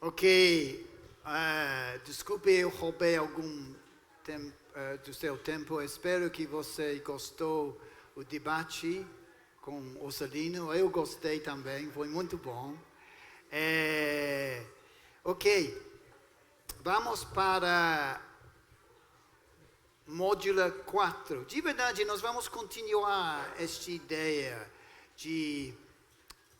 Ok, desculpe, eu roubei algum tempo do seu tempo. Espero que você gostou do debate com o Celino. Eu gostei também, foi muito bom. Ok, vamos para módulo 4. De verdade, nós vamos continuar esta ideia de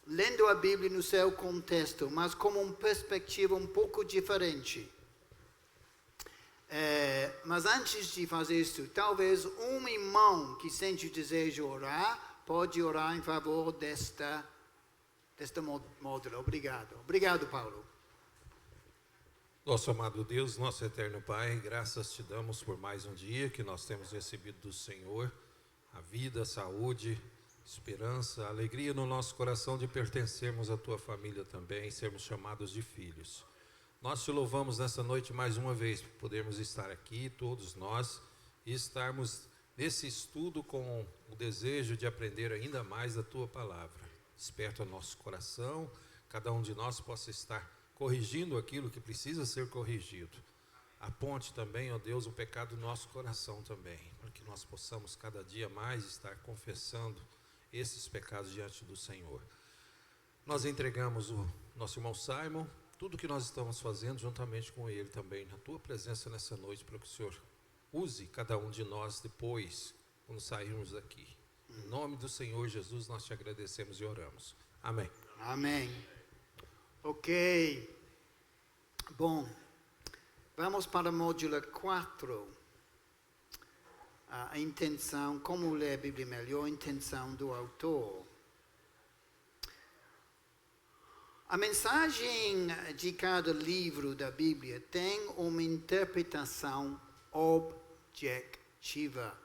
lendo a Bíblia no seu contexto, mas com uma perspectiva um pouco diferente. Mas antes de fazer isso, talvez um irmão que sente o desejo de orar, pode orar em favor desta módulo. Obrigado. Obrigado, Paulo. Nosso amado Deus, nosso eterno Pai, graças te damos por mais um dia que nós temos recebido do Senhor, a vida, a saúde, esperança, alegria no nosso coração de pertencermos à tua família também, sermos chamados de filhos. Nós te louvamos nessa noite mais uma vez por podermos estar aqui, todos nós, e estarmos nesse estudo com o desejo de aprender ainda mais da tua palavra. Desperta o nosso coração, cada um de nós possa estar corrigindo aquilo que precisa ser corrigido. Aponte também, ó Deus, o pecado do nosso coração também, para que nós possamos cada dia mais estar confessando esses pecados diante do Senhor. Nós entregamos o nosso irmão Simon, tudo que nós estamos fazendo juntamente com ele também, na tua presença nessa noite, para que o Senhor use cada um de nós depois, quando sairmos daqui. Em nome do Senhor Jesus, nós te agradecemos e oramos. Amém. Amém. Ok. Bom, vamos para o módulo 4. A intenção, como ler a Bíblia melhor, a intenção do autor. A mensagem de cada livro da Bíblia tem uma interpretação objetiva,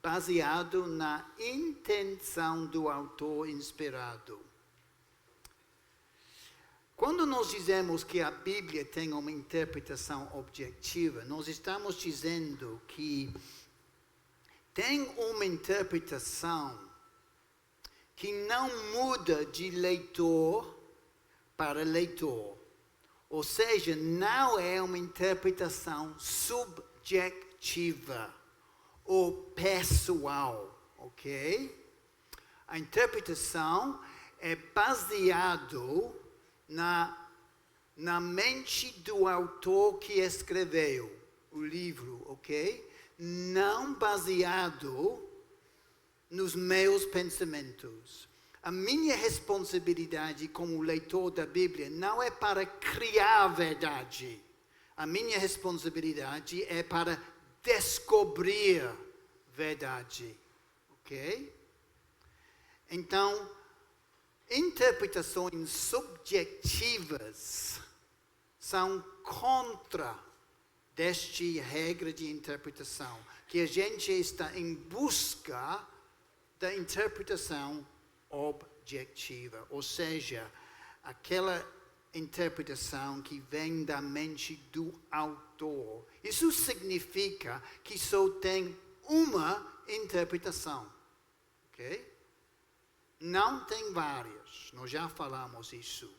baseado na intenção do autor inspirado. Quando nós dizemos que a Bíblia tem uma interpretação objetiva, nós estamos dizendo que tem uma interpretação que não muda de leitor para leitor. Ou seja, não é uma interpretação subjetiva ou pessoal, ok? A interpretação é baseada na mente do autor que escreveu o livro, ok? Não baseado nos meus pensamentos. A minha responsabilidade como leitor da Bíblia não é para criar a verdade. A minha responsabilidade é para descobrir verdade, ok? Então, interpretações subjetivas são contra desta regra de interpretação, que a gente está em busca da interpretação objetiva, ou seja, aquela interpretação que vem da mente do autor. Isso significa que só tem uma interpretação, ok? Não tem várias, nós já falamos isso.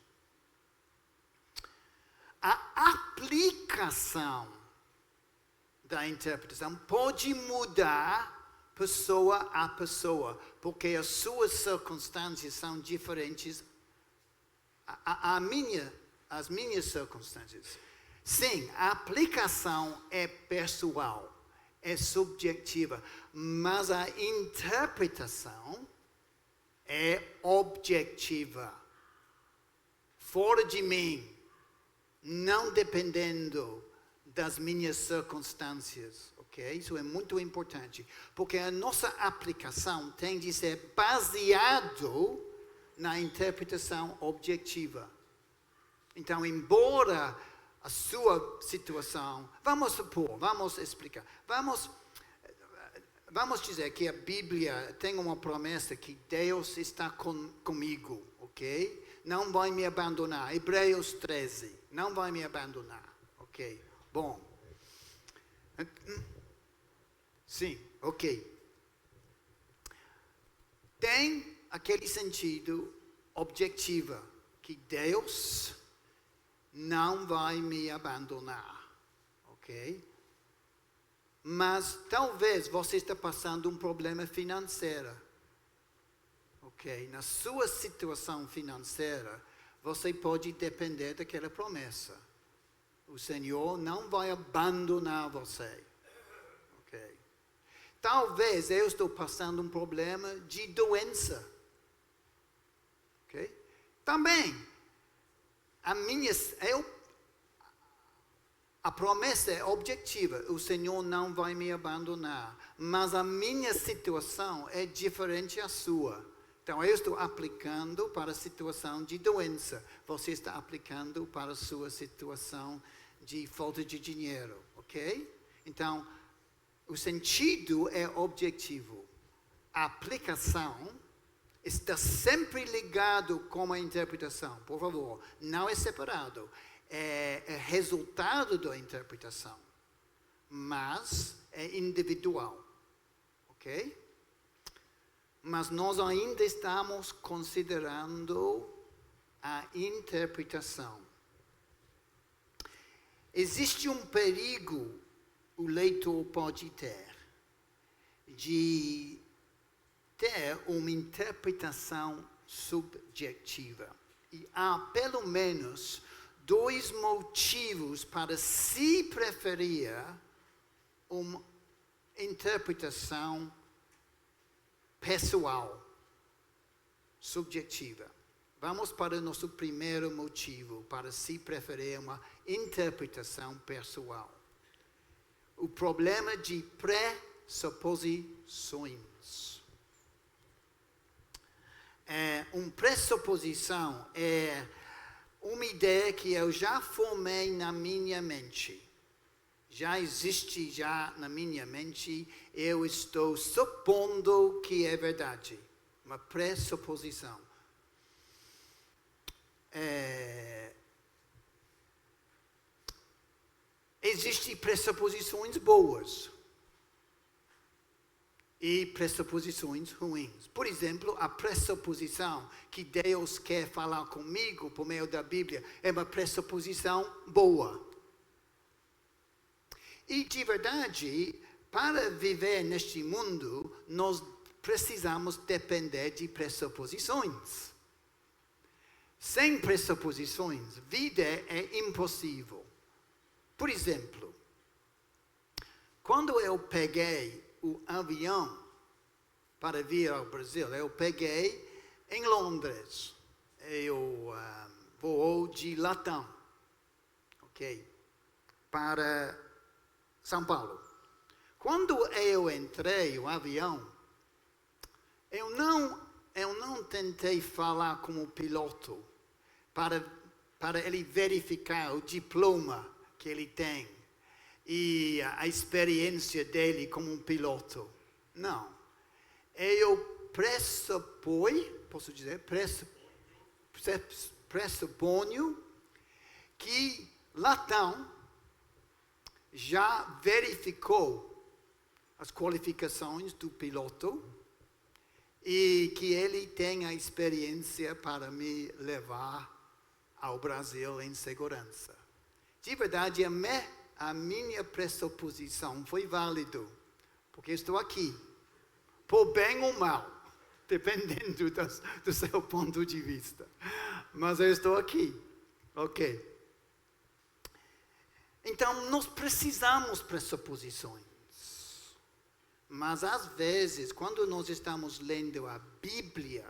A aplicação da interpretação pode mudar pessoa a pessoa, porque as suas circunstâncias são diferentes as minhas circunstâncias. Sim, a aplicação é pessoal, é subjetiva, mas a interpretação é objetiva, fora de mim, não dependendo das minhas circunstâncias, ok? Isso é muito importante, porque a nossa aplicação tem de ser baseado na interpretação objetiva. Então, embora a sua situação, vamos supor, vamos explicar, vamos dizer que a Bíblia tem uma promessa que Deus está comigo, ok? Não vai me abandonar. Hebreus 13, não vai me abandonar, ok? Bom. Sim, ok. Tem aquele sentido objetivo que Deus não vai me abandonar, ok? Mas talvez você está passando um problema financeiro, ok? Na sua situação financeira, você pode depender daquela promessa. O Senhor não vai abandonar você, ok? Talvez eu estou passando um problema de doença, ok? Também. A promessa é objetiva, o Senhor não vai me abandonar, mas a minha situação é diferente da sua. Então eu estou aplicando para a situação de doença, você está aplicando para a sua situação de falta de dinheiro, ok? Então, o sentido é objetivo, a aplicação está sempre ligado com a interpretação. Por favor, não é separado. É resultado da interpretação. Mas é individual. Ok? Mas nós ainda estamos considerando a interpretação. Existe um perigo o leitor pode ter de ter uma interpretação subjetiva. E há pelo menos 2 motivos para se preferir uma interpretação pessoal, subjetiva. Vamos para o nosso primeiro motivo para se preferir uma interpretação pessoal. O problema de pressuposições. Uma pressuposição é uma ideia que eu já formei na minha mente. Já existe na minha mente, eu estou supondo que é verdade. Uma pressuposição. Existem pressuposições boas e pressuposições ruins. Por exemplo, a pressuposição que Deus quer falar comigo por meio da Bíblia é uma pressuposição boa. E de verdade, para viver neste mundo, nós precisamos depender de pressuposições. Sem pressuposições, vida é impossível. Por exemplo, quando eu peguei o avião para vir ao Brasil, eu peguei em Londres. Eu voou de Latam, ok? Para São Paulo. Quando eu entrei no avião, eu não tentei falar com o piloto para ele verificar o diploma que ele tem e a experiência dele como um piloto. Não. Eu pressuponho que Latam já verificou as qualificações do piloto e que ele tem a experiência para me levar ao Brasil em segurança. De verdade, a minha pressuposição foi válida, porque estou aqui, por bem ou mal, dependendo do seu ponto de vista. Mas eu estou aqui, ok? Então, nós precisamos pressuposições. Mas, às vezes, quando nós estamos lendo a Bíblia,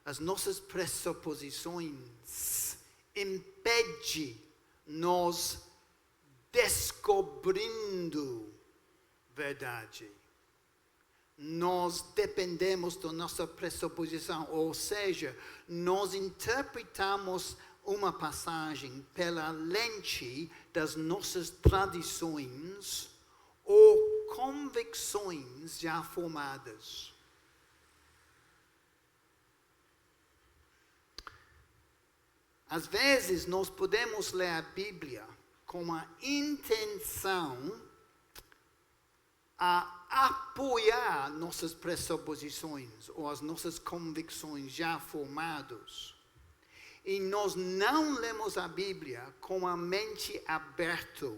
as nossas pressuposições impedem nós descobrindo verdade. Nós dependemos da nossa pressuposição, ou seja, nós interpretamos uma passagem pela lente das nossas tradições ou convicções já formadas. Às vezes, nós podemos ler a Bíblia com a intenção a apoiar nossas pressuposições ou as nossas convicções já formadas. e nós não lemos a Bíblia com a mente aberta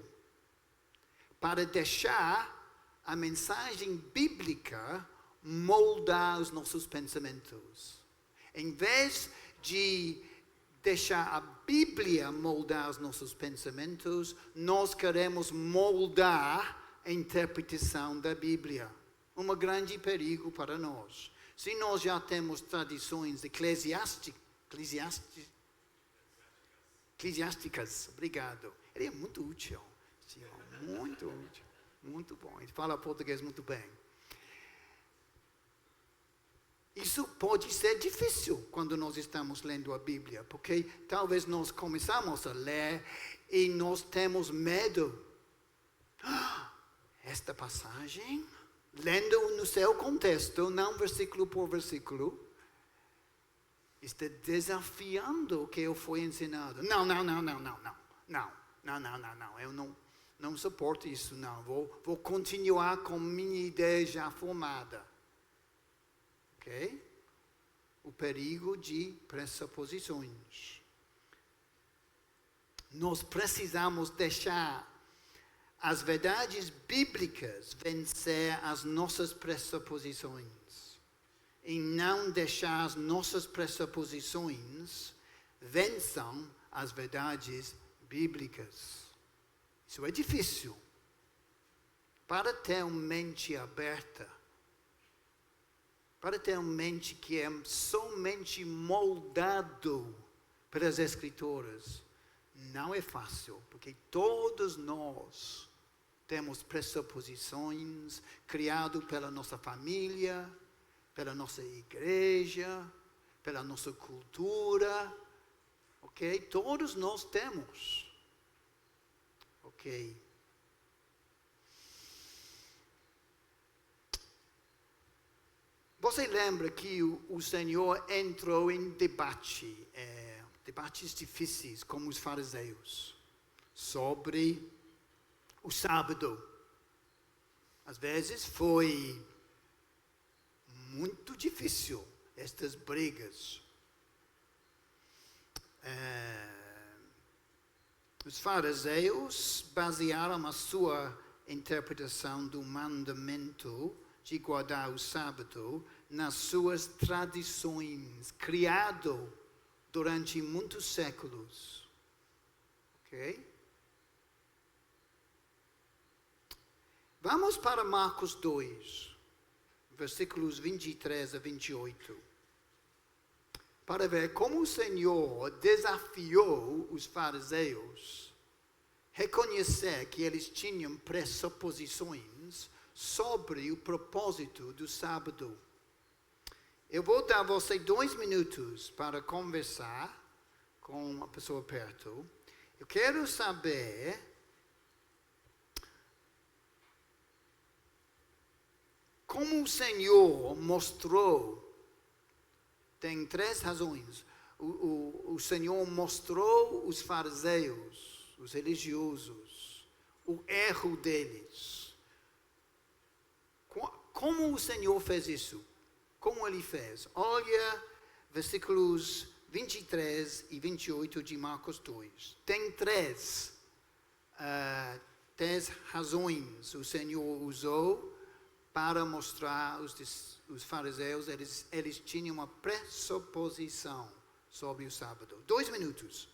para deixar a mensagem bíblica moldar os nossos pensamentos. Em vez de deixar a Bíblia moldar os nossos pensamentos, nós queremos moldar a interpretação da Bíblia. Um grande perigo para nós. Se nós já temos tradições eclesiásticas, obrigado. Ele é muito útil, muito útil, muito bom. Ele fala português muito bem. Isso pode ser difícil quando nós estamos lendo a Bíblia, porque talvez nós começamos a ler e nós temos medo. Esta passagem, lendo no seu contexto, não versículo por versículo, está desafiando o que eu fui ensinado. Não. Eu não suporto isso, não. Vou continuar com minha ideia já formada. Ok? O perigo de pressuposições. Nós precisamos deixar as verdades bíblicas vencer as nossas pressuposições. E não deixar as nossas pressuposições vençam as verdades bíblicas. Isso é difícil. Para ter uma mente aberta, para ter uma mente que é somente moldado pelas Escrituras, não é fácil, porque todos nós temos pressuposições criadas pela nossa família, pela nossa igreja, pela nossa cultura, ok? Todos nós temos, ok? Você lembra que o Senhor entrou em debates difíceis com os fariseus sobre o sábado. Às vezes foi muito difícil estas brigas. Os fariseus basearam a sua interpretação do mandamento de guardar o sábado nas suas tradições, criado durante muitos séculos. Ok? Vamos para Marcos 2, versículos 23 a 28, para ver como o Senhor desafiou os fariseus a reconhecer que eles tinham pressuposições sobre o propósito do sábado. Eu vou dar a você 2 minutos para conversar com a pessoa perto. Eu quero saber como o Senhor mostrou. Tem 3 razões. O Senhor mostrou os fariseus, os religiosos, o erro deles. Como o Senhor fez isso? Como Ele fez? Olha, versículos 23 e 28 de Marcos 2. Tem 3 razões o Senhor usou para mostrar os fariseus, eles tinham uma pressuposição sobre o sábado. 2 minutos.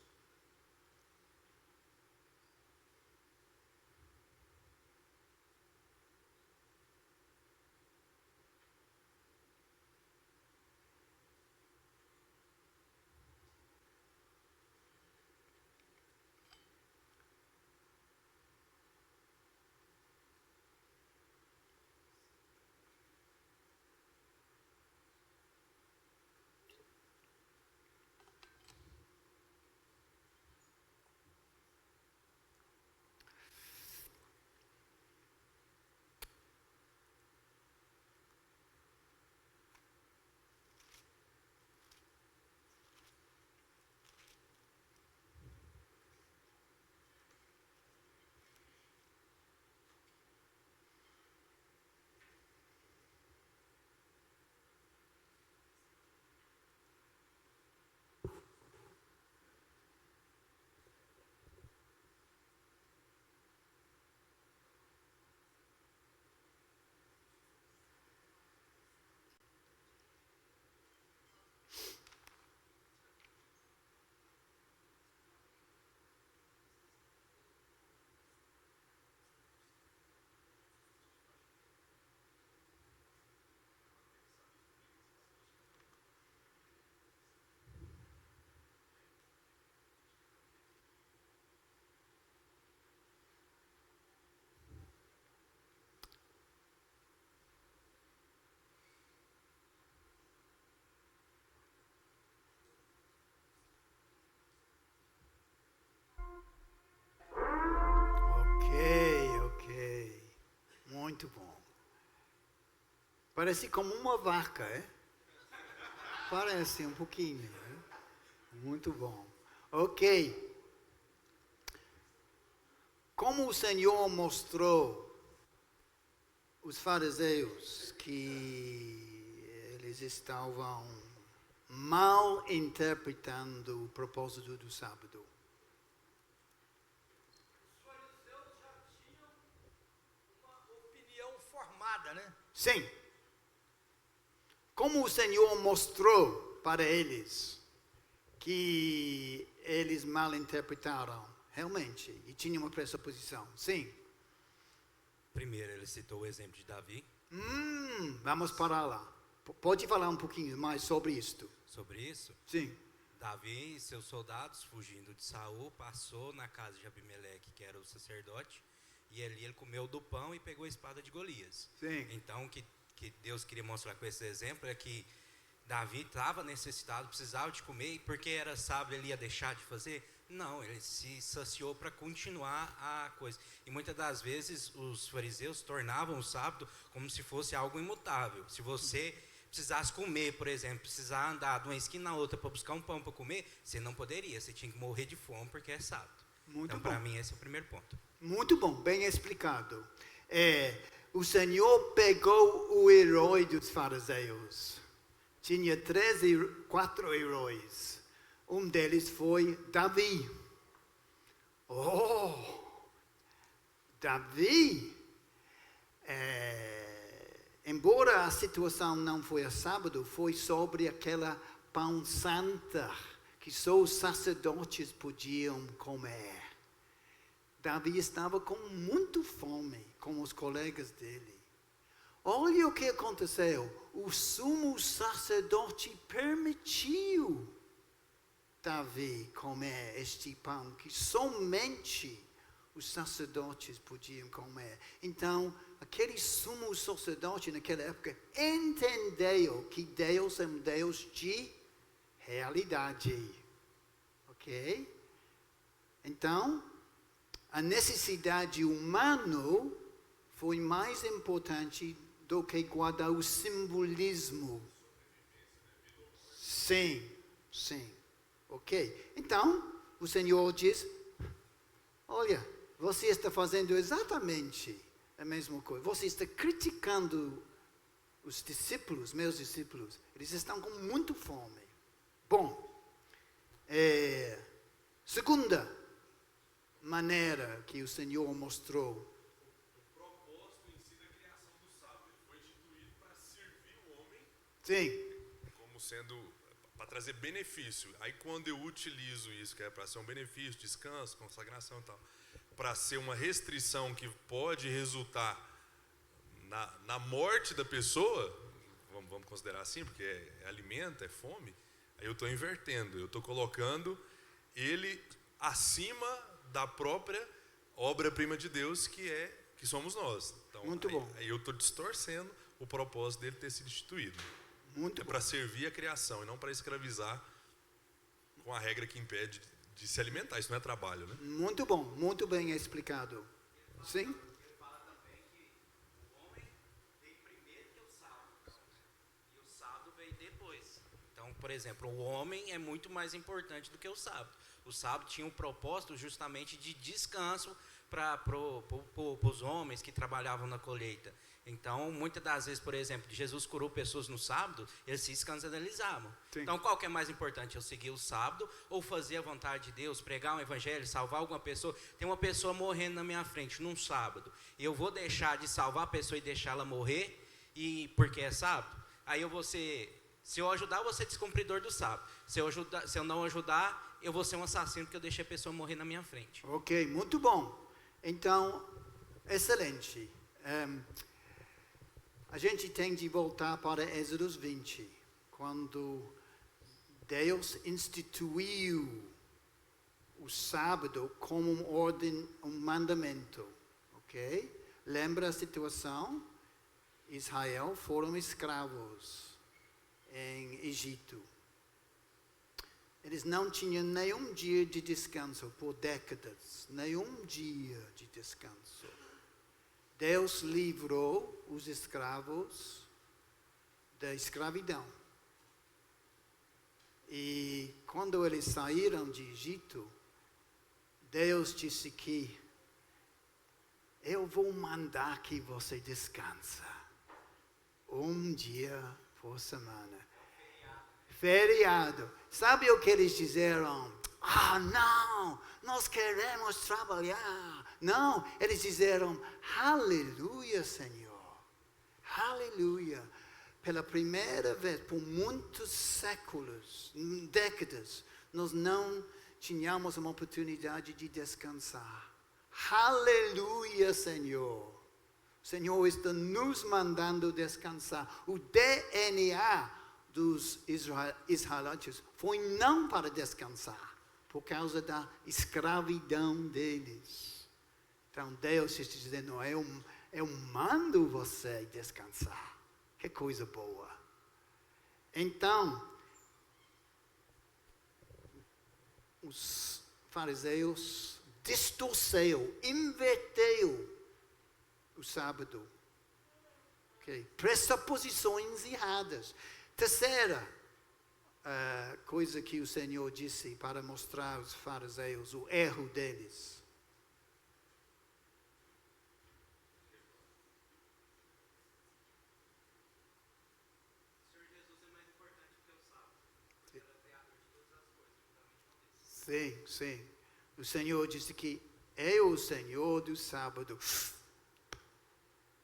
Parece como uma vaca, é? Parece um pouquinho. Muito bom. Ok. Como o Senhor mostrou os fariseus que eles estavam mal interpretando o propósito do sábado. Os fariseus já tinham uma opinião formada, né? Sim. Como o Senhor mostrou para eles que eles mal interpretaram, realmente, e tinha uma pressuposição. Sim. Primeiro, ele citou o exemplo de Davi. Vamos parar lá. Pode falar um pouquinho mais sobre isto? Sobre isso, Sim. Davi e seus soldados, fugindo de Saul, passou na casa de Abimeleque, que era o sacerdote, e ali ele comeu do pão e pegou a espada de Golias. Sim. Então, o que Deus queria mostrar com esse exemplo é que Davi estava necessitado, precisava de comer, e porque era sábado ele ia deixar de fazer? Não, ele se saciou para continuar a coisa. E muitas das vezes os fariseus tornavam o sábado como se fosse algo imutável. Se você precisasse comer, por exemplo, precisar andar de uma esquina a outra para buscar um pão para comer, você não poderia, você tinha que morrer de fome porque é sábado. Muito então, bom. para mim, esse é o primeiro ponto. Muito bom, bem explicado. O Senhor pegou o herói dos fariseus. Tinha 4 heróis. Um deles foi Davi. Davi, embora a situação não foi a sábado, foi sobre aquela pão santa que só os sacerdotes podiam comer. Davi estava com muito fome, com os colegas dele. Olha o que aconteceu. O sumo sacerdote permitiu Davi comer este pão que somente os sacerdotes podiam comer. Então, aquele sumo sacerdote naquela época entendeu que Deus é um Deus de realidade. Ok? Então, a necessidade humana foi mais importante do que guardar o simbolismo. Sim, sim. Ok? Então, o Senhor diz, olha, você está fazendo exatamente a mesma coisa. Você está criticando os discípulos, meus discípulos. Eles estão com muito fome. Bom, segunda maneira que o Senhor mostrou. O propósito em si da criação do sábado foi instituído para servir o homem. Sim. Como sendo, para trazer benefício. Aí quando eu utilizo isso, que é para ser um benefício, descanso, consagração e tal, para ser uma restrição que pode resultar na morte da pessoa, vamos considerar assim, porque é alimento, é fome, aí eu estou invertendo, eu estou colocando ele acima da própria obra-prima de Deus, que somos nós. Então, muito bom. Aí eu estou distorcendo o propósito dele ter sido instituído. Muito é para servir a criação e não para escravizar com a regra que impede de se alimentar. Isso não é trabalho, né? Muito bom, muito bem explicado. Sim? Ele fala também que o homem veio primeiro que o sábado, e o sábado veio depois. Então, por exemplo, o homem é muito mais importante do que o sábado. O sábado tinha um propósito justamente de descanso para os homens que trabalhavam na colheita. Então, muitas das vezes, por exemplo, Jesus curou pessoas no sábado, eles se escandalizavam. Sim. Então, qual que é mais importante? Eu seguir o sábado ou fazer a vontade de Deus, pregar um evangelho, salvar alguma pessoa? Tem uma pessoa morrendo na minha frente num sábado. Eu vou deixar de salvar a pessoa e deixá-la morrer porque é sábado? Aí eu vou ser... Se eu ajudar, eu vou ser descumpridor do sábado. Se eu não ajudar, eu vou ser um assassino porque eu deixei a pessoa morrer na minha frente. Ok, muito bom. Então, excelente. A gente tem de voltar para Êxodo 20, quando Deus instituiu o sábado como uma ordem, um mandamento. Ok? Lembra a situação? Israel foram escravos em Egito. Eles não tinham nenhum dia de descanso por décadas, nenhum dia de descanso. Deus livrou os escravos da escravidão. E quando eles saíram de Egito, Deus disse que eu vou mandar que você descansa um dia por semana. Feriado. Sabe o que eles disseram? Não, nós queremos trabalhar. Não, eles disseram, aleluia, Senhor. Aleluia. Pela primeira vez, por muitos séculos, décadas, nós não tínhamos uma oportunidade de descansar. Aleluia, Senhor. O Senhor está nos mandando descansar. O DNA dos israelitas foi não para descansar, por causa da escravidão deles. Então Deus está dizendo, eu mando você descansar. Que coisa boa. Então, os fariseus distorceu, inverteu o sábado. Okay. Pressuposições erradas. Terceira coisa que o Senhor disse para mostrar aos fariseus o erro deles. Sim, sim. O Senhor disse que é o Senhor do sábado.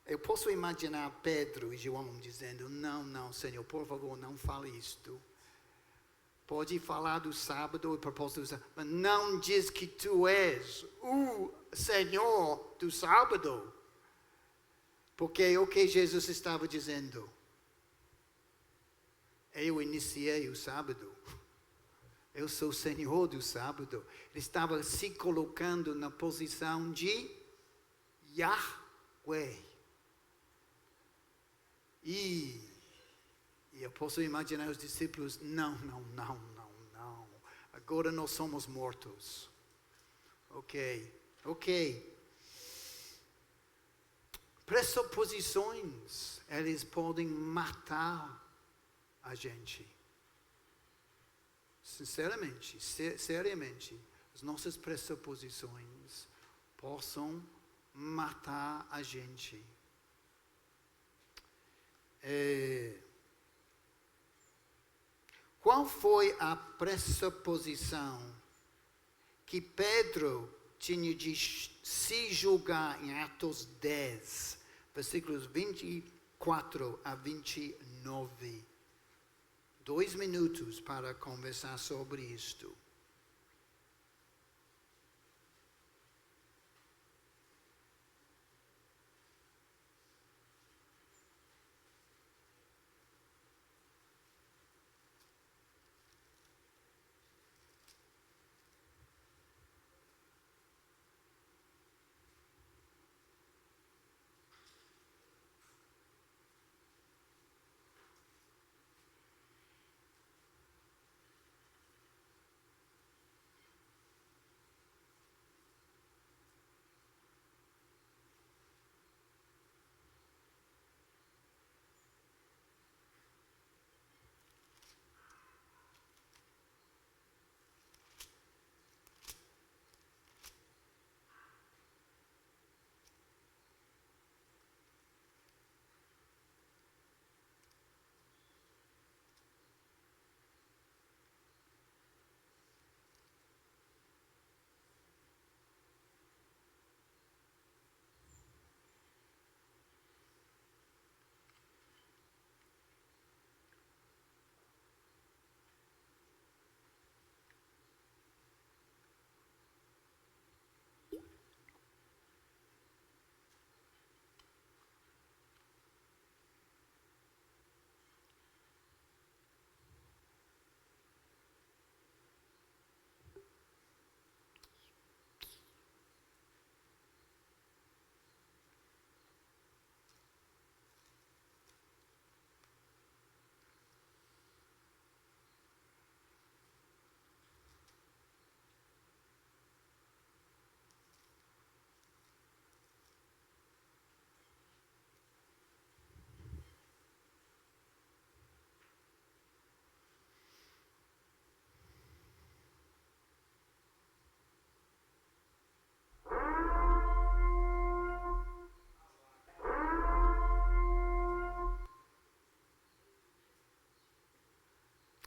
Eu posso imaginar Pedro e João dizendo, não, Senhor, por favor, não fale isto. Pode falar do sábado, o propósito do sábado, mas não diz que tu és o Senhor do sábado. Porque é o que Jesus estava dizendo. Eu iniciei o sábado. Eu sou o Senhor do sábado. Ele estava se colocando na posição de Yahweh. E eu posso imaginar os discípulos, não. Agora nós somos mortos. Ok. Pressuposições, eles podem matar a gente. Sinceramente, seriamente, as nossas pressuposições possam matar a gente. Qual foi a pressuposição que Pedro tinha de se julgar em Atos 10, versículos 24 a 29? 2 minutos para conversar sobre isto.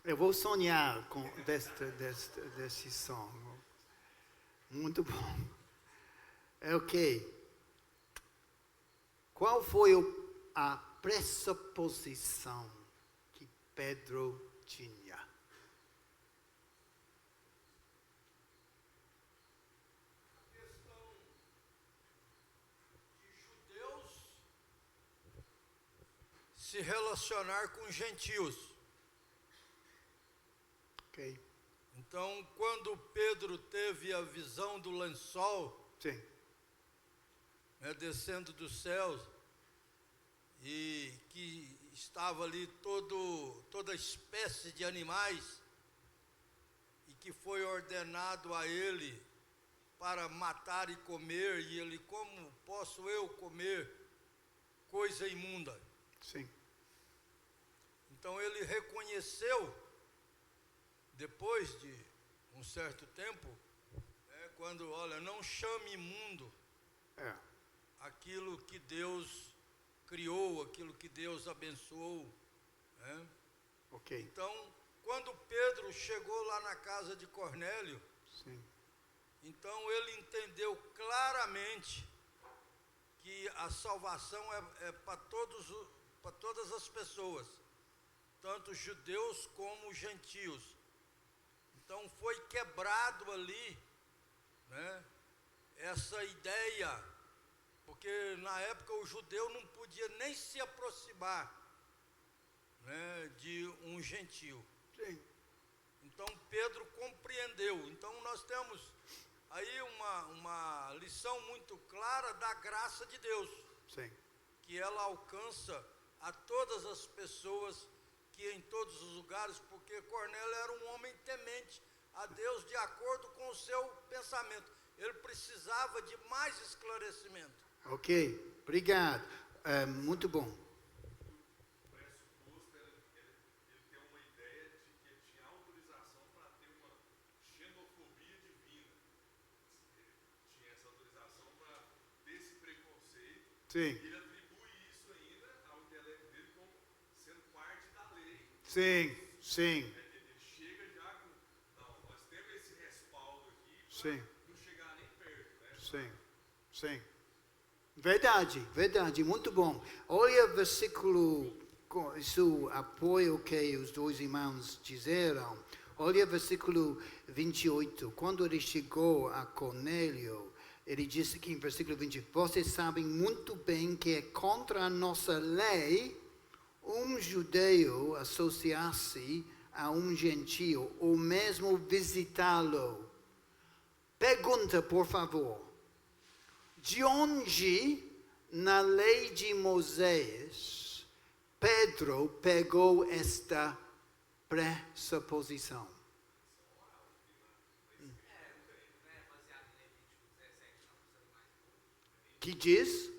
Eu vou sonhar com desse som. Muito bom. Ok. Qual foi a pressuposição que Pedro tinha? Questão de judeus se relacionar com gentios. Ok. Então, quando Pedro teve a visão do lençol, Sim. descendo dos céus, e que estava ali toda espécie de animais, e que foi ordenado a ele para matar e comer, e ele, como posso eu comer coisa imunda? Sim. Então ele reconheceu, depois de um certo tempo, quando, olha, não chame imundo É. aquilo que Deus criou, aquilo que Deus abençoou. Ok. Então, quando Pedro chegou lá na casa de Cornélio, Sim. então ele entendeu claramente que a salvação é para todas as pessoas, tanto judeus como gentios. Então foi quebrado ali, essa ideia, porque na época o judeu não podia nem se aproximar, de um gentio. Sim. Então Pedro compreendeu. Então nós temos aí uma lição muito clara da graça de Deus, Sim. que ela alcança a todas as pessoas, que em todos os lugares, porque Cornélio era um homem temente a Deus de acordo com o seu pensamento. Ele precisava de mais esclarecimento. Ok. Obrigado. Muito bom. Pressuposto, ele tem uma ideia de que ele tinha autorização para ter uma xenofobia divina. Ele tinha essa autorização para ter esse preconceito. Sim. Ele atribui isso ainda ao intelecto dele como sendo parte da lei. Sim. Sim. Ele chega já com, não, nós temos esse respaldo aqui para Sim. não chegar nem perto, né? Sim. Sim. Verdade, verdade, muito bom. Olha o versículo, isso apoia o que os dois irmãos disseram. Olha o versículo 28. Quando ele chegou a Cornélio, ele disse aqui em versículo 20: vocês sabem muito bem que é contra a nossa lei um judeu associar-se a um gentio, ou mesmo visitá-lo. Pergunta, por favor. De onde, na lei de Moisés, Pedro pegou esta pressuposição? Que diz?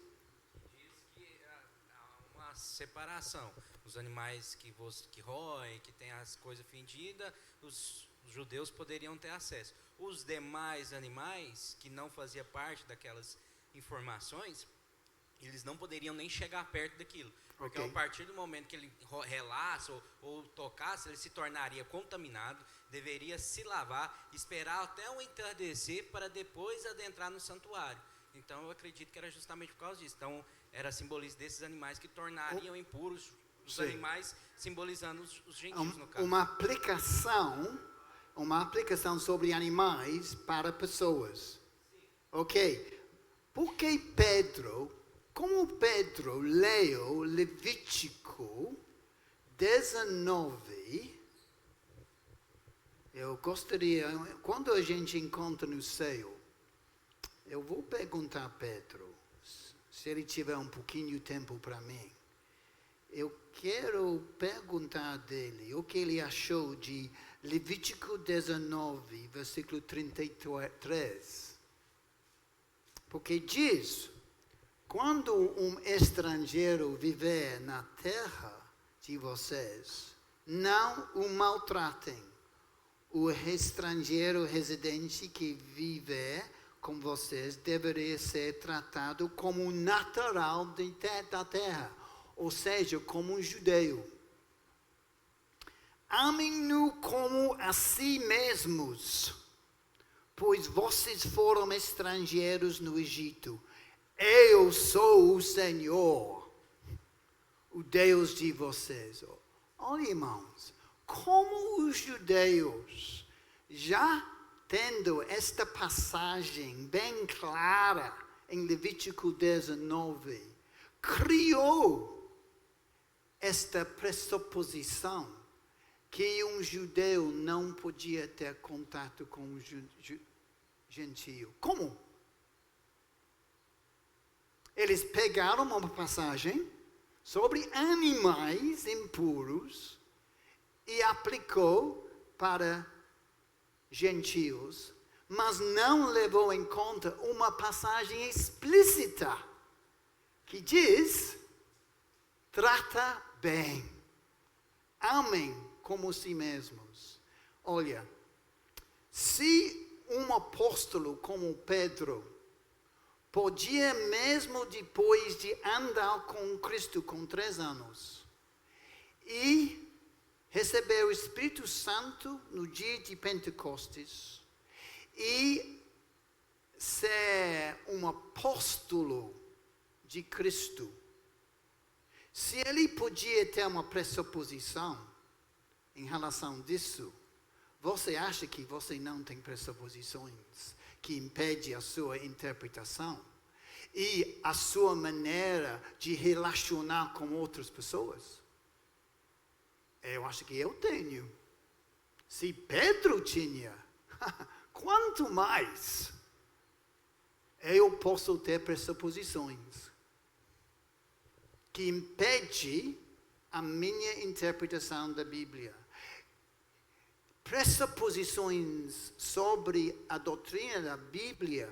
Diz que há uma separação. Os animais que roem, que têm as coisas fedidas, os judeus poderiam ter acesso. Os demais animais, que não faziam parte daquelas informações, eles não poderiam nem chegar perto daquilo. Porque Ok. a partir do momento que ele relasse ou tocasse, ele se tornaria contaminado, deveria se lavar, esperar até o entardecer para depois adentrar no santuário. Então eu acredito que era justamente por causa disso. Então era simbolismo desses animais que tornariam impuros os Sim. animais, simbolizando os gentios no caso. Uma aplicação sobre animais para pessoas. Ok. Porque Pedro, como Pedro leu Levítico 19, eu gostaria, quando a gente encontra no céu, eu vou perguntar a Pedro, se ele tiver um pouquinho de tempo para mim. Eu quero perguntar dele o que ele achou de Levítico 19, versículo 33. Porque diz, quando um estrangeiro viver na terra de vocês, não o maltratem. O estrangeiro residente que viver com vocês deveria ser tratado como um natural da terra, ou seja, como um judeu. amem-no como a si mesmos, pois vocês foram estrangeiros no Egito. Eu sou o Senhor, o Deus de vocês. Olha, irmãos, como os judeus, já tendo esta passagem bem clara em Levítico 19, criou esta pressuposição que um judeu não podia ter contato com um gentio. Como? Eles pegaram uma passagem sobre animais impuros e aplicou para gentios, mas não levou em conta uma passagem explícita que diz: trata bem, amem como si mesmos. Olha, se um apóstolo como Pedro podia, mesmo depois de andar com Cristo com 3 anos, e receber o Espírito Santo no dia de Pentecostes, e ser um apóstolo de Cristo, se ele podia ter uma pressuposição em relação disso, você acha que você não tem pressuposições que impedem a sua interpretação e a sua maneira de relacionar com outras pessoas? Eu acho que eu tenho. Se Pedro tinha, quanto mais eu posso ter pressuposições que impedem a minha interpretação da Bíblia. Pressuposições sobre a doutrina da Bíblia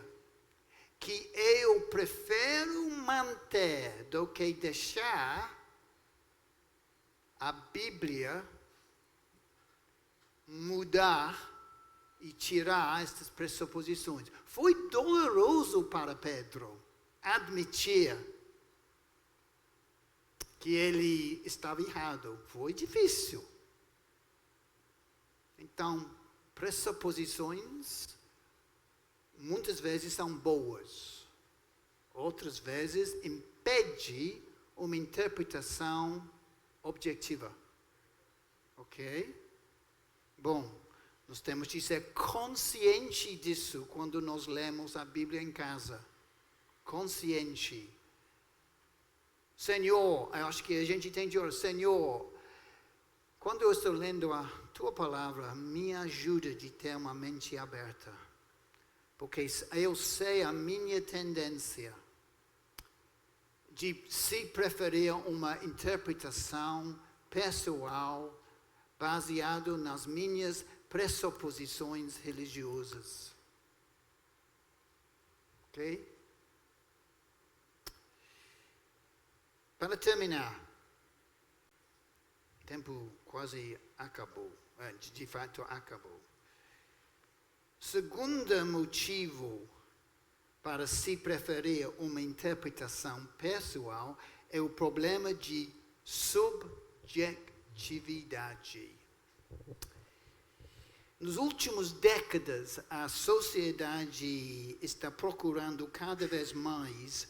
que eu prefiro manter do que deixar a Bíblia mudar e tirar estas pressuposições. Foi doloroso para Pedro admitir que ele estava errado. Foi difícil. Então, pressuposições muitas vezes são boas. Outras vezes impede uma interpretação objetiva. Ok? Bom, nós temos de ser conscientes disso quando nós lemos a Bíblia em casa. Consciente. Senhor, eu acho que a gente tem de orar. Senhor, quando eu estou lendo a Tua palavra, me ajuda de ter uma mente aberta. Porque eu sei a minha tendência de se preferir uma interpretação pessoal baseada nas minhas pressuposições religiosas. Ok? Para terminar, o tempo quase acabou, de fato acabou. Segundo motivo para se preferir uma interpretação pessoal é o problema de subjetividade. Nas últimas décadas, a sociedade está procurando cada vez mais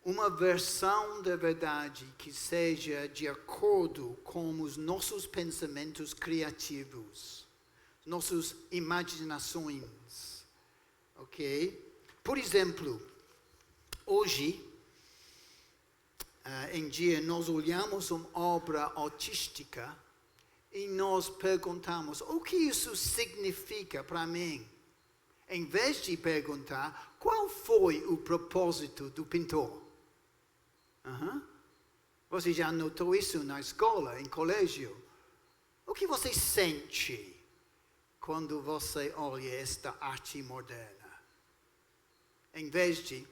uma versão da verdade que seja de acordo com os nossos pensamentos criativos, nossas imaginações, ok? Por exemplo, hoje em dia nós olhamos uma obra artística e nós perguntamos, o que isso significa para mim? Em vez de perguntar, qual foi o propósito do pintor? Você já notou isso na escola, em colégio? O que você sente quando você olha esta arte moderna? Em vez de,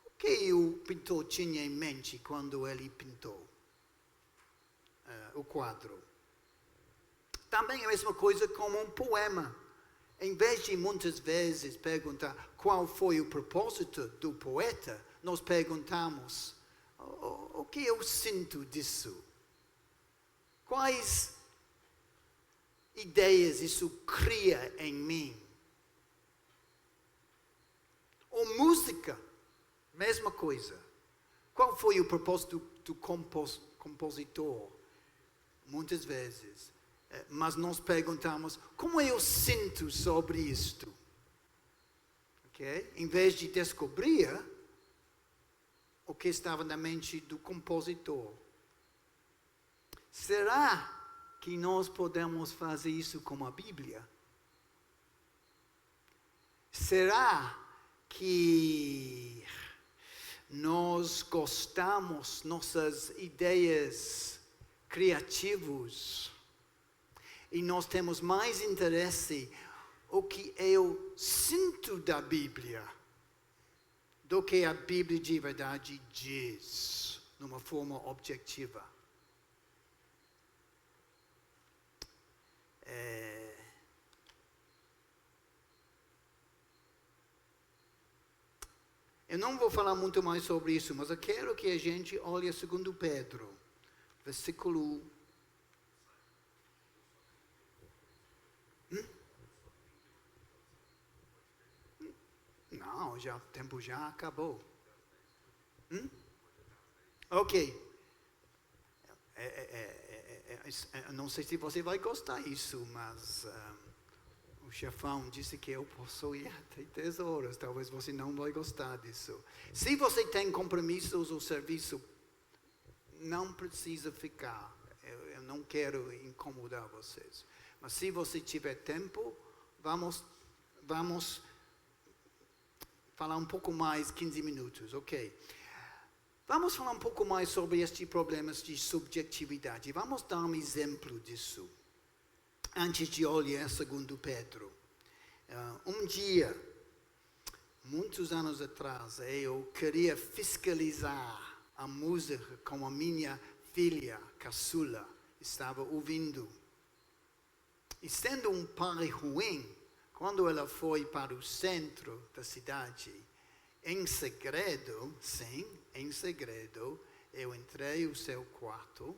o que o pintor tinha em mente quando ele pintou o quadro? Também é a mesma coisa como um poema. Em vez de muitas vezes perguntar qual foi o propósito do poeta, nós perguntamos, o que eu sinto disso? Quais ideias isso cria em mim? Ou música, mesma coisa. Qual foi o propósito do compositor? Muitas vezes. Mas nós perguntamos, como eu sinto sobre isto? Okay? Em vez de descobrir o que estava na mente do compositor. Será que nós podemos fazer isso com a Bíblia? Será que nós gostamos, nossas ideias criativas, e nós temos mais interesse o que eu sinto da Bíblia do que a Bíblia de verdade diz, numa forma objetiva. Eu não vou falar muito mais sobre isso, mas eu quero que a gente olhe 2 Pedro, versículo... Não, o tempo já acabou. Ok. Não sei se você vai gostar disso, mas o chefão disse que eu posso ir até 10 horas. Talvez você não vai gostar disso. Se você tem compromissos ou serviço, não precisa ficar. Eu não quero incomodar vocês. Mas se você tiver tempo, vamos falar um pouco mais, 15 minutos, ok? Vamos falar um pouco mais sobre estes problemas de subjetividade. Vamos dar um exemplo disso, antes de olhar 2 Pedro. Um dia, muitos anos atrás, eu queria fiscalizar a música com a minha filha, caçula, estava ouvindo. E sendo um pai ruim, quando ela foi para o centro da cidade, em segredo, sim, em segredo, eu entrei no seu quarto,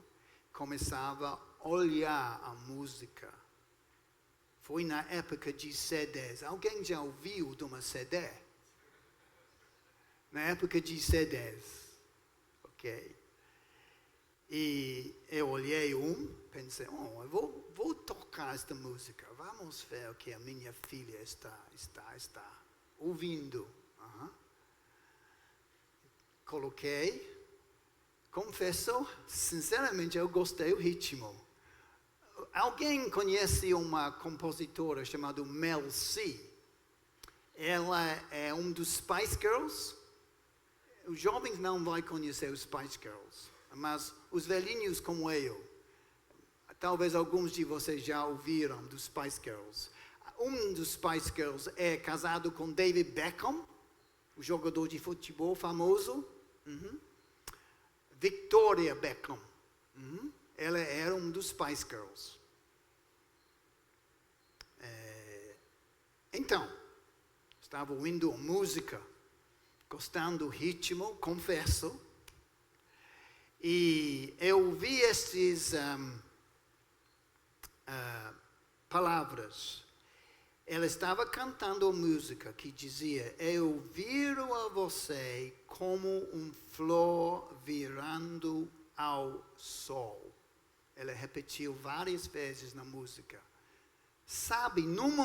começava a olhar a música. Foi na época de CDs. Alguém já ouviu de uma CD? Na época de CDs. Ok. E eu olhei pensei, eu vou tocar esta música. Vamos ver o que a minha filha está ouvindo. Coloquei. Confesso, sinceramente, eu gostei do ritmo. Alguém conhece uma compositora chamada Mel C? Ela é dos Spice Girls. Os jovens não vão conhecer os Spice Girls, mas os velhinhos como eu, talvez alguns de vocês já ouviram dos Spice Girls. Um dos Spice Girls é casado com David Beckham, o jogador de futebol famoso. Victoria Beckham. Ela era dos Spice Girls. Então, estava ouvindo a música, gostando do ritmo, confesso. E eu ouvi estas palavras. Ela estava cantando a música que dizia: eu viro a você como flor virando ao sol. Ela repetiu várias vezes na música. Sabe, num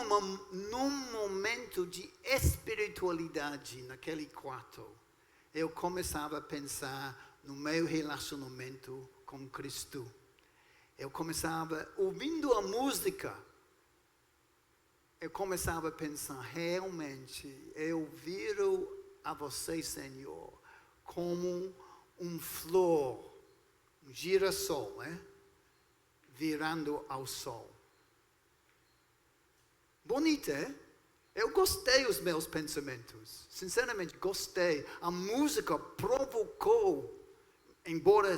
momento de espiritualidade naquele quarto, eu começava a pensar no meu relacionamento com Cristo. Eu começava, ouvindo a música, eu começava a pensar, realmente, eu viro a você, Senhor, como flor, girassol, virando ao sol. Bonito, Eu gostei dos meus pensamentos. Sinceramente, gostei. A música provocou, embora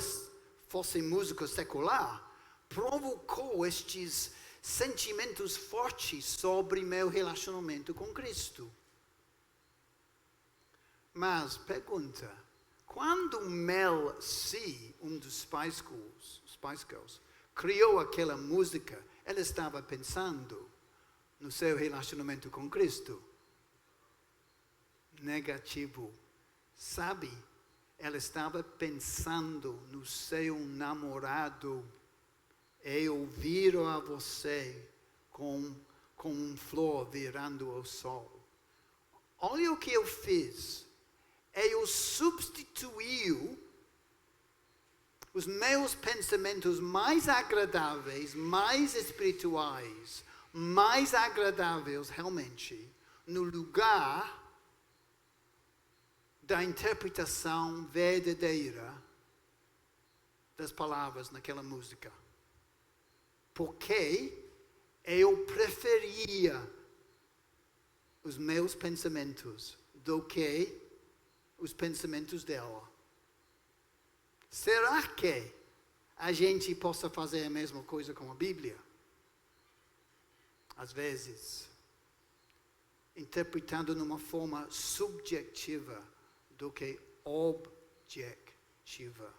fosse música secular, provocou estes sentimentos fortes sobre meu relacionamento com Cristo. Mas, pergunta, quando Mel C, dos Spice Girls, criou aquela música, ela estava pensando no seu relacionamento com Cristo. Negativo. Sabe? Ela estava pensando no seu namorado. Eu viro a você com flor virando o sol. Olha o que eu fiz. Eu substituí os meus pensamentos mais agradáveis, mais espirituais, mais agradáveis realmente, no lugar da interpretação verdadeira das palavras naquela música. Porque eu preferia os meus pensamentos do que os pensamentos dela. Será que a gente possa fazer a mesma coisa com a Bíblia? Às vezes, interpretando de uma forma subjetiva do que objetiva.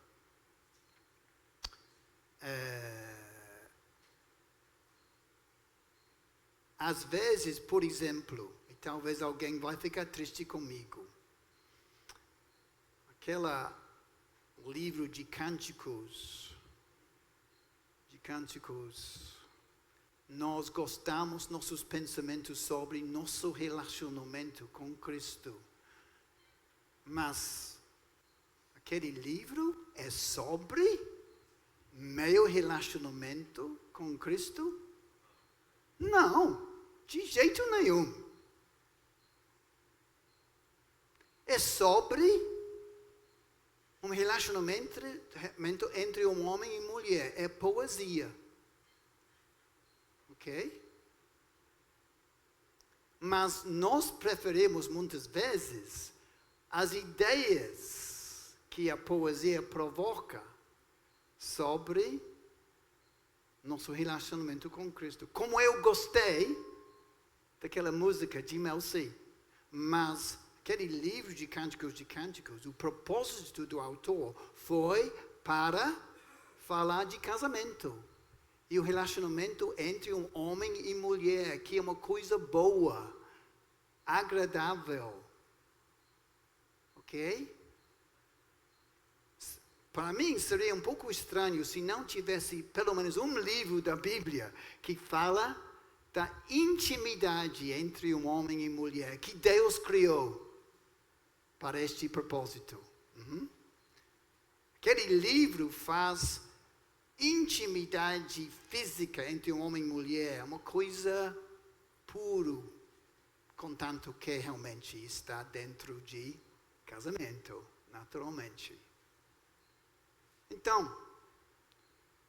Às vezes, por exemplo, e talvez alguém vai ficar triste comigo, aquele livro de cânticos, nós gostamos nossos pensamentos sobre nosso relacionamento com Cristo. Mas aquele livro é sobre meu relacionamento com Cristo? Não, de jeito nenhum. É sobre um relacionamento entre um homem e mulher. É poesia. Ok? Mas nós preferimos muitas vezes as ideias que a poesia provoca sobre nosso relacionamento com Cristo. Como eu gostei daquela música de Mel C, mas aquele livro de cânticos, o propósito do autor foi para falar de casamento. E o relacionamento entre um homem e mulher, que é uma coisa boa, agradável. Ok? Para mim seria um pouco estranho se não tivesse pelo menos um livro da Bíblia que fala da intimidade entre um homem e mulher que Deus criou para este propósito. Aquele livro faz intimidade física entre um homem e mulher uma coisa pura, contanto que realmente está dentro de casamento, naturalmente. Então,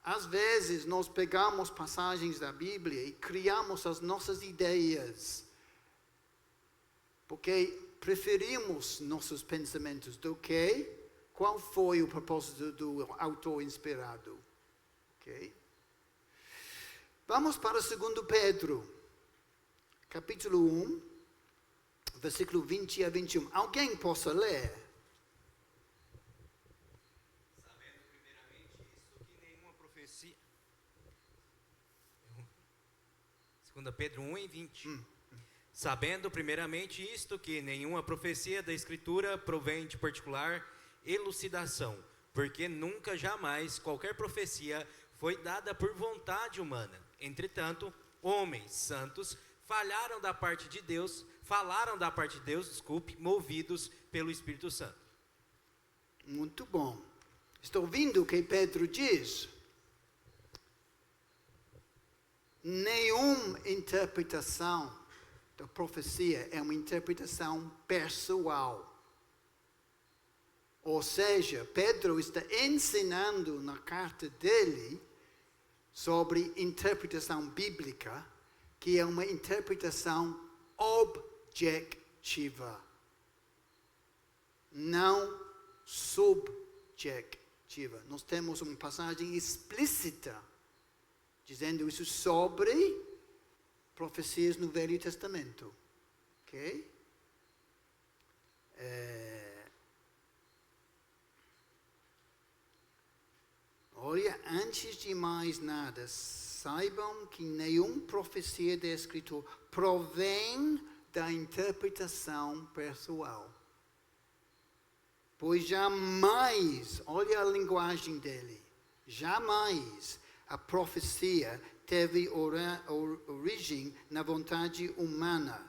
às vezes nós pegamos passagens da Bíblia e criamos as nossas ideias, porque preferimos nossos pensamentos do que qual foi o propósito do autor inspirado. Okay? Vamos para 2 Pedro, capítulo 1, versículo 20 a 21. Alguém possa ler? Sabendo primeiramente isto que nenhuma profecia... 2 Pedro 1 e 20. Sabendo primeiramente isto que nenhuma profecia da Escritura provém de particular elucidação, porque nunca jamais qualquer profecia foi dada por vontade humana. Entretanto, homens santos falaram da parte de Deus, movidos pelo Espírito Santo. Muito bom. Estou ouvindo o que Pedro diz. Nenhuma interpretação da profecia é uma interpretação pessoal. Ou seja, Pedro está ensinando na carta dele sobre interpretação bíblica, que é uma interpretação objetiva, não subjetiva. Nós temos uma passagem explícita dizendo isso sobre profecias no Velho Testamento. Ok? Olha, antes de mais nada, saibam que nenhuma profecia da Escritura provém da interpretação pessoal. Pois jamais, olha a linguagem dele, jamais a profecia teve origem na vontade humana.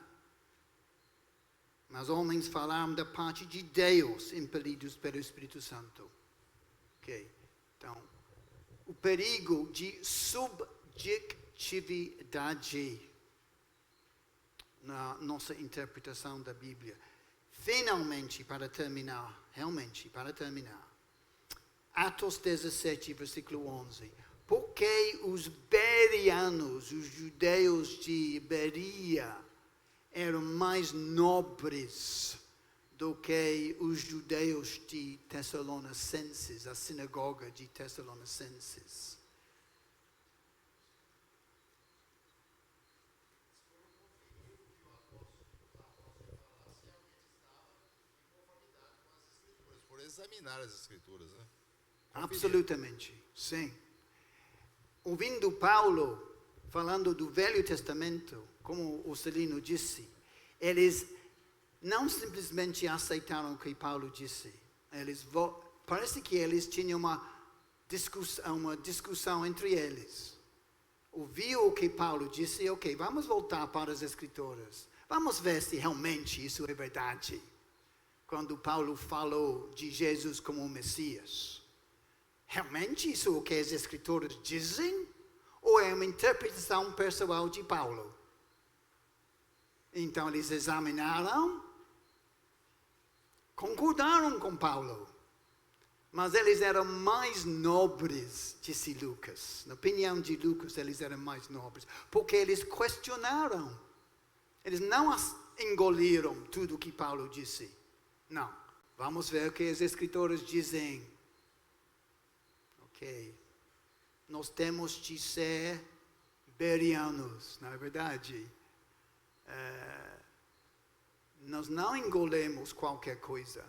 Mas homens falaram da parte de Deus, impelidos pelo Espírito Santo. Ok, então, o perigo de subjetividade na nossa interpretação da Bíblia. Finalmente, para terminar, Atos 17, versículo 11. Porque os berianos, os judeus de Beria, eram mais nobres do que os judeus de Tessalonicenses, a sinagoga de Tessalonicenses. Por examinar as escrituras, né? Absolutamente, sim. Ouvindo Paulo falando do Velho Testamento, como o Celino disse, eles não simplesmente aceitaram o que Paulo disse. Parece que eles tinham uma discussão entre eles. Ouviu o que Paulo disse, ok, vamos voltar para as Escrituras. Vamos ver se realmente isso é verdade. Quando Paulo falou de Jesus como o Messias. Realmente isso é o que as Escrituras dizem? Ou é uma interpretação pessoal de Paulo? Então eles examinaram, concordaram com Paulo, mas eles eram mais nobres, disse Lucas. Na opinião de Lucas, eles eram mais nobres, porque eles questionaram. Eles não engoliram tudo o que Paulo disse. Não, vamos ver o que as Escrituras dizem. Ok, nós temos de ser berianos, não é verdade? Nós não engolemos qualquer coisa.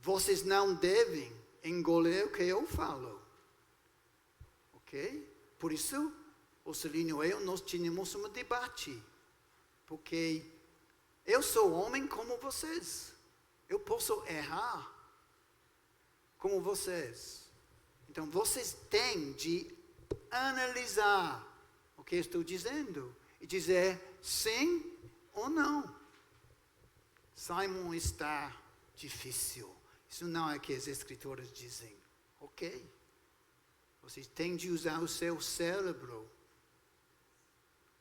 Vocês não devem engolir o que eu falo. Ok? Por isso, o Celino e eu, nós tínhamos um debate. Porque eu sou homem como vocês. Eu posso errar como vocês. Então, vocês têm de analisar o que eu estou dizendo e dizer sim ou não. Simon, está difícil. Isso não é o que as Escrituras dizem. Ok. Vocês têm de usar o seu cérebro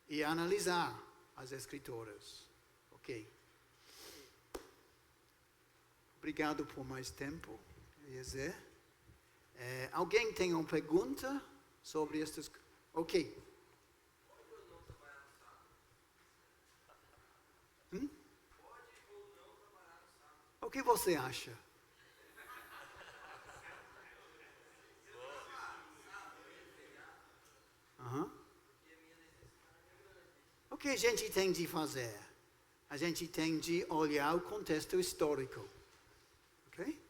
e analisar as Escrituras. Ok. Obrigado por mais tempo. Eliezer. Alguém tem uma pergunta sobre estas? Ok. O que você acha? O que a gente tem de fazer? A gente tem de olhar o contexto histórico. Ok?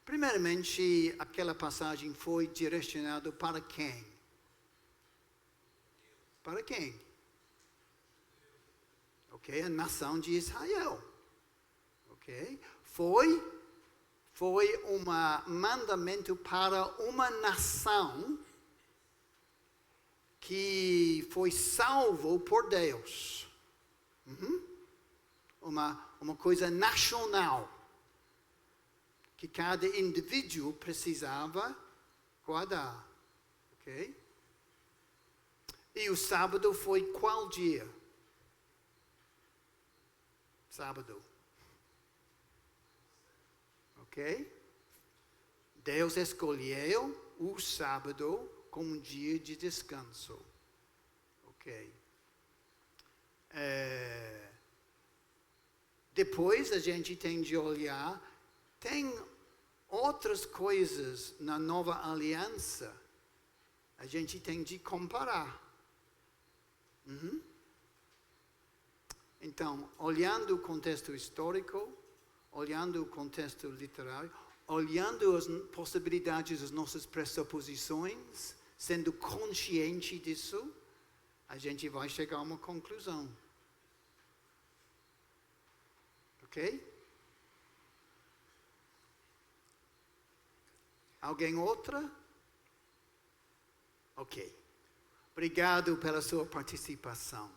Primeiramente, aquela passagem foi direcionada para quem? Para quem? Ok? A nação de Israel. Ok? Foi um mandamento para uma nação que foi salvo por Deus. Uma coisa nacional que cada indivíduo precisava guardar. Ok? E o sábado foi qual dia? Sábado. Ok? Deus escolheu o sábado como um dia de descanso. Ok? Depois a gente tem de olhar, tem outras coisas na nova aliança, a gente tem de comparar. Então, olhando o contexto histórico, olhando o contexto literário, olhando as possibilidades das nossas pressuposições, sendo consciente disso, a gente vai chegar a uma conclusão. Ok? Alguém outra? Ok. Obrigado pela sua participação.